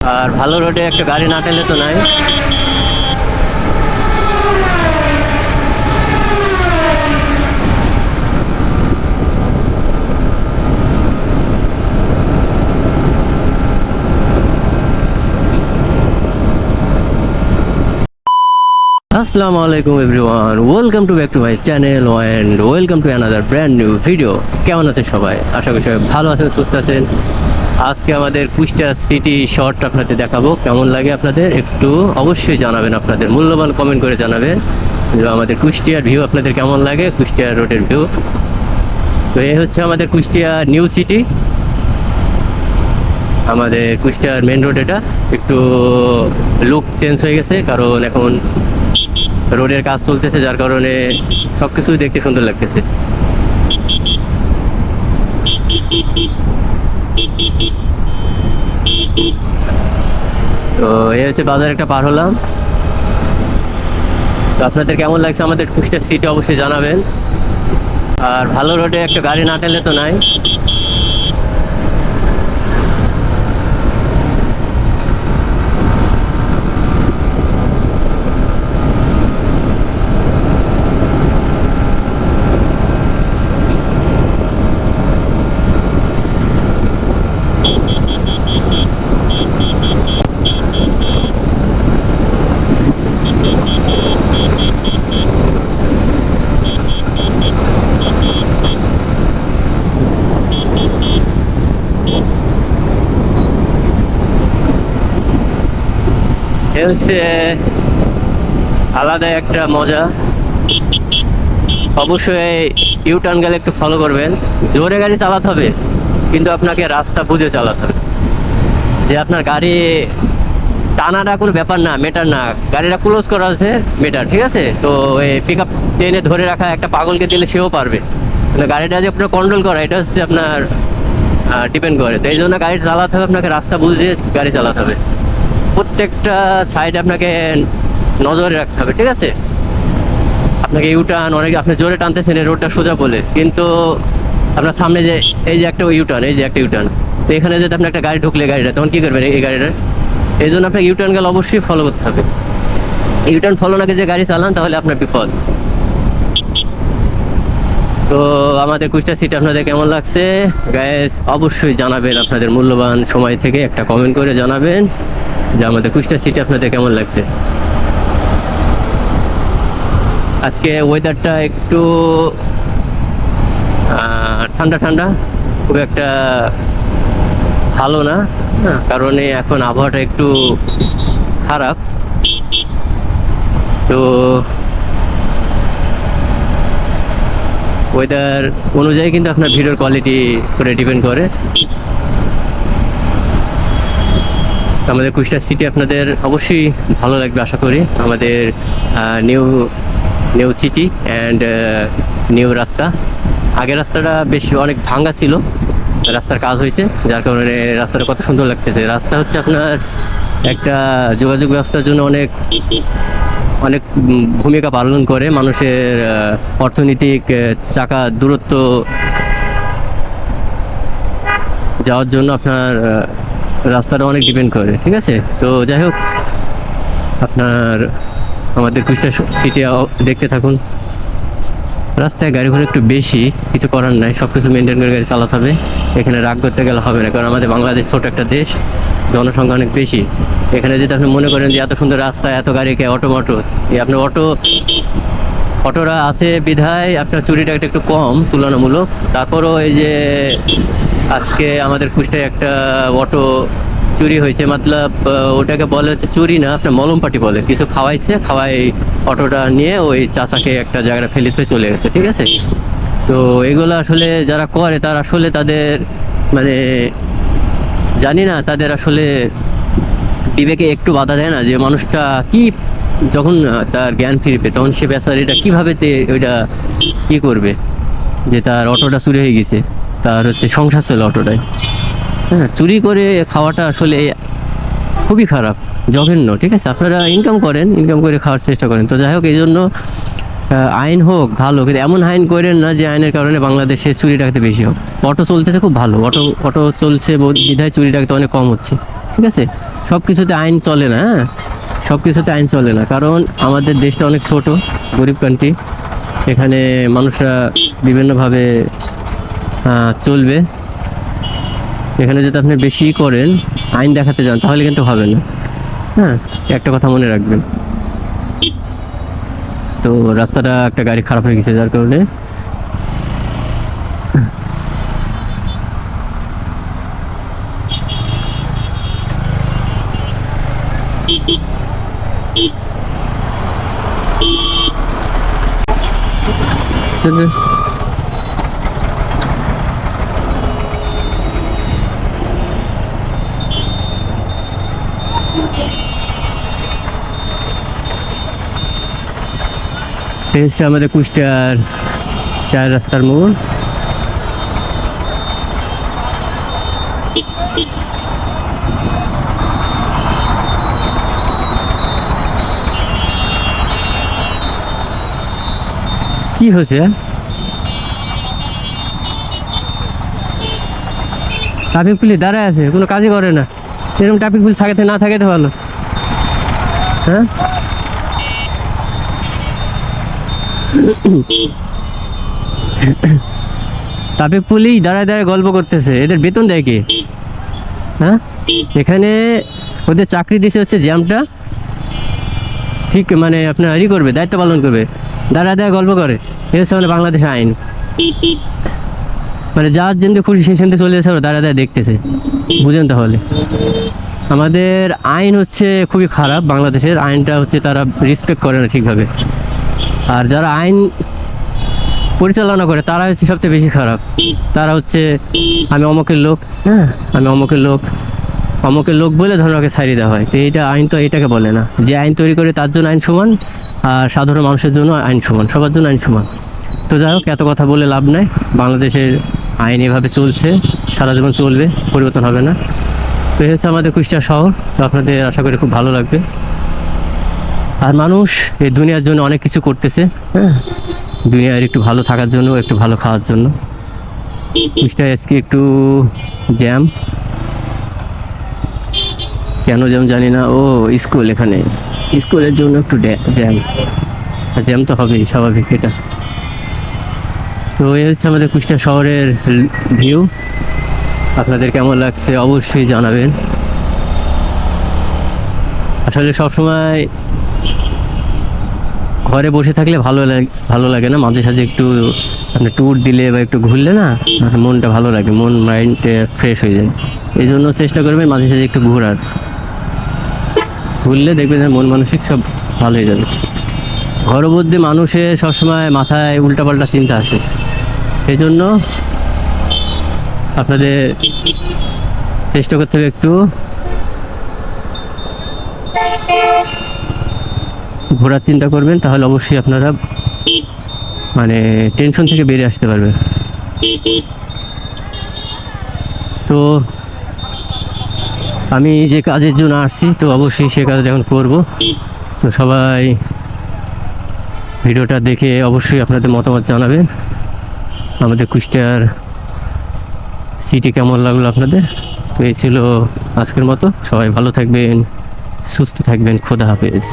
আর ভালো রোডে একটা গাড়ি না পেলে তো নাই। আসসালামু আলাইকুম everyone, welcome to back to my channel and welcome to another brand new video. কেমন আছেন সবাই? আশা করি সবাই ভালো আছেন, সুস্থ আছেন। আজকে আমাদের কুষ্টিয়া সিটি শর্ট আপনাদের দেখাবো। কেমন লাগে আপনাদের একটু অবশ্যই জানাবেন, আপনাদের মূল্যবান কমেন্ট করে জানাবেন যে আমাদের কুষ্টিয়ার ভিউ আপনাদের কেমন লাগে, কুষ্টিয়া রোডের ভিউ। তো এই হচ্ছে আমাদের কুষ্টিয়া নিউ সিটি, আমাদের কুষ্টিয়ার মেন রোড। এটা একটু লুক চেঞ্জ হয়ে গেছে, কারণ এখন রোডের কাজ চলতেছে, যার কারণে সবকিছুই দেখতে সুন্দর লাগতেছে। তো এই হচ্ছে বাজার একটা পার হলাম। তো আপনাদের কেমন লাগছে আমাদের কুষ্টিয়া সিটি অবশ্যই জানাবেন। আর ভালো রোডে একটা গাড়ি না পেলে তো নাই। এ হচ্ছে আলাদা একটা মজা। অবশ্যই ইউটার্ন গেলে একটু ফলো করবেন। জোরে গাড়ি চালাতে হবে, কিন্তু আপনাকে রাস্তা বুঝে চালাতে হবে। যে আপনার গাড়ি টানাটা কোনো ব্যাপার না, মেটার না। গাড়িটা ক্লোজ করা আছে মেটার, ঠিক আছে? তো এই পিক আপ টেনে ধরে রাখা একটা পাগলকে দিলে সেও পারবে। মানে গাড়িটা যে আপনার কন্ট্রোল করা, এটা হচ্ছে আপনার ডিপেন্ড করে। তো এই জন্য গাড়ি চালাতে হবে, আপনাকে রাস্তা বুঝে গাড়ি চালাতে হবে। প্রত্যেকটা সাইড আপনাকে নজরে রাখতে হবে, ঠিক আছে? আপনাকে ইউটার্ন, অনেকে আপনি জোরে টানতেছেন এই রোডটা সোজা বলে, কিন্তু আপনার সামনে যে এই যে একটা ইউটার্ন, এই যে একটা ইউটার্ন, তো এখানে যদি আপনি একটা গাড়ি ঢুকলে গাড়িটা, তখন কী করবেন এই গাড়িটা? এই জন্য আপনাকে ইউটার্ন গেলে অবশ্যই ফলো করতে হবে। ইউটার্ন ফলো না করে যে গাড়ি চালান, তাহলে আপনার বিপদ। তো আমাদের কুষ্টিয়া সিটি আপনাদের কেমন লাগছে গাইস অবশ্যই জানাবেন। আপনাদের মূল্যবান সময় থেকে একটা কমেন্ট করে জানাবেন যে আমাদের কুষ্টিয়া সিটি আপনাদের কেমন লাগছে। আজকে ওয়েদারটা একটু ঠান্ডা ঠান্ডা, খুব একটা ভালো না, কারণে এখন আবহাওয়াটা একটু খারাপ। তো ওয়েদার অনুযায়ী কিন্তু আপনার ভিডিওর কোয়ালিটি করে ডিপেন্ড করে। আমাদের কুষ্টিয়া সিটি আপনাদের অবশ্যই ভালো লাগবে আশা করি। আমাদের new new city and new রাস্তা। আগের রাস্তাটা বেশ অনেক ভাঙা ছিল, রাস্তার কাজ হয়েছে, যার কারণে রাস্তাটা কত সুন্দর লাগতেছে। রাস্তা হচ্ছে আপনার একটা যোগাযোগ ব্যবস্থার জন্য অনেক অনেক ভূমিকা পালন করে। মানুষের অর্থনৈতিক চাকা দূরত্ব যাওয়ার জন্য আপনার রাস্তাটা অনেক ডিপেন্ড করে, ঠিক আছে? তো যাই হোক, আপনার আমাদের কুষ্টিয়া সিটি দেখতে থাকুন। রাস্তায় গাড়ি ঘোড়া একটু বেশি, কিছু করার নাই, সব কিছু মেনটেন করে গাড়ি চালাতে হবে। এখানে রাগ করতে গেলে হবে না, কারণ আমাদের বাংলাদেশ ছোট একটা দেশ, জনসংখ্যা অনেক বেশি। এখানে যদি আপনি মনে করেন যে এত সুন্দর রাস্তা, এত গাড়িকে অটো আপনার অটোরা আছে বিধায় আপনার চুরিটা একটু কম তুলনামূলক। তারপরও এই যে আজকে আমাদের কুষ্টায় একটা অটো চুরি হয়েছে, মতলব ওটাকে বলে হচ্ছে চুরি না, আপনার মলম পাটি বলে। কিছু খাওয়াই অটোটা নিয়ে ওই চাচাকে একটা জায়গায় ফেলে থয়ে চলে গেছে, ঠিক আছে? তো এগুলো আসলে যারা করে, তারা আসলে তাদের মানে জানি না, তাদের আসলে বিবেকে একটু বাধা দেয় না যে মানুষটা কি যখন তার জ্ঞান ফিরবে, তখন সে বেচারিটা কীভাবে ওইটা কী করবে, যে তার অটোটা চুরি হয়ে গেছে, তার হচ্ছে সংসার চলে অটোটায়। হ্যাঁ, চুরি করে খাওয়াটা আসলে খুবই খারাপ, জঘন্য, ঠিক আছে? আপনারা ইনকাম করে খাওয়ার চেষ্টা করেন। তো যাই হোক, এই জন্য আইন হোক ভালো, কিন্তু এমন আইন করেন না যে আইনের কারণে বাংলাদেশে চুরি ডাকাতি বেশি হোক। অটো চলতেছে খুব ভালো, অটো চলছে বিধায় চুরি ডাকাতি অনেক কম হচ্ছে। ঠিক আছে, সব কিছুতে আইন চলে না। হ্যাঁ, সব কিছুতে আইন চলে না, কারণ আমাদের দেশটা অনেক ছোট, গরিব কান্ট্রি। এখানে মানুষরা বিভিন্নভাবে চলবে। এখানে যদি আপনি বেশি করেন, আইন দেখাতে যান, তাহলে কিন্তু হবে না। হ্যাঁ, একটা কথা মনে রাখবেন। তো রাস্তাটা একটা গাড়ি খারাপ হয়ে গেছে, যার কারণে এই হচ্ছে আমাদের কুষ্টিয়ার 4 রাস্তার মোড়। কি হয়েছে? ট্রাফিক পুলিশ দাঁড়ায় আছে, কোনো কাজই করে না। এরকম ট্রাফিক পুলিশ থাকে না থাকে তো ভালো। হ্যাঁ, ট্রাফিক পুলিশ দাঁড়ায় দাঁড়ায় গল্প করতেছে, এদের বেতন দেয় কে? হ্যাঁ, এখানে ওদের চাকরি দিছে হচ্ছে জ্যামটা ঠিক মানে আপনার করবে, দায়িত্ব পালন করবে, দাঁড়ায় দাঁড়ায় গল্প করে। এই হচ্ছে মানে বাংলাদেশের আইন। মানে যার যেমনি খুশি সেই সেমনি চলে যাচ্ছে, ওরা দাঁড়ায় দাঁড়ায় দেখতেছে। বুঝেন তাহলে, আমাদের আইন হচ্ছে খুবই খারাপ। বাংলাদেশের আইনটা হচ্ছে তারা রেসপেক্ট করে না ঠিকভাবে। আর যারা আইন পরিচালনা করে তারা হচ্ছে সবচেয়ে বেশি খারাপ। তারা হচ্ছে আমি অমকের লোক, হ্যাঁ আমি অমকের লোক, অমকের লোক বলে ধরো ওকে ছাড়িয়ে দেওয়া হয়। তো এইটা আইন তো এটাকে বলে না। যে আইন তৈরি করে তার জন্য আইন সমান, আর সাধারণ মানুষের জন্য আইন সমান, সবার জন্য আইন সমান। তো যাই হোক, এত কথা বলে লাভ নাই। বাংলাদেশের আইন এভাবে চলছে, সারা জীবন চলবে, পরিবর্তন হবে না। তো এই হচ্ছে আমাদের কুষ্টিয়া শহর। তো আপনাদের আশা করি খুব ভালো লাগবে। আর মানুষ এই দুনিয়ার জন্য অনেক কিছু করতেছে। হ্যাঁ, দুনিয়ার একটু ভালো থাকার জন্য, একটু ভালো খাওয়ার জন্য। কুষ্টিয়ায় আজকে একটু জ্যাম, কেন জ্যাম জানি না। ও স্কুল, এখানে স্কুলের জন্য একটু জ্যাম। জ্যাম তো হবেই, স্বাভাবিক এটা। তো এই হচ্ছে আমাদের কুষ্টিয়া শহরের ভিউ। আপনাদের কেমন লাগছে অবশ্যই জানাবেন। আসলে সবসময় ঘরে বসে থাকলে ভালো লাগে না। মাঝে সাঝে একটু আপনি ট্যুর দিলে বা একটু ঘুরলে না, মনটা ভালো লাগে, মন মাইন্ড ফ্রেশ হয়ে যায়। এই জন্য চেষ্টা করবেন মাঝে সাঝে একটু ঘোরার। ঘুরলে দেখবেন মন মানসিক সব ভালো হয়ে যাবে। ঘরের মধ্যে মানুষের সবসময় মাথায় উল্টাপাল্টা চিন্তা আসে। এই জন্য আপনাদের চেষ্টা করতে হবে একটু ঘোরার চিন্তা করবেন, তাহলে অবশ্যই আপনারা মানে টেনশন থেকে বেরিয়ে আসতে পারবেন। তো আমি যে কাজের জন্য আসছি, তো অবশ্যই সে কাজ এখন করব। তো সবাই ভিডিওটা দেখে অবশ্যই আপনাদের মতামত জানাবেন। আমাদের কুষ্টিয়ার সিটি কেমন লাগলো আপনাদের। তো এই ছিল আজকের মতো। সবাই ভালো থাকবেন, সুস্থ থাকবেন। খোদা হাফেজ।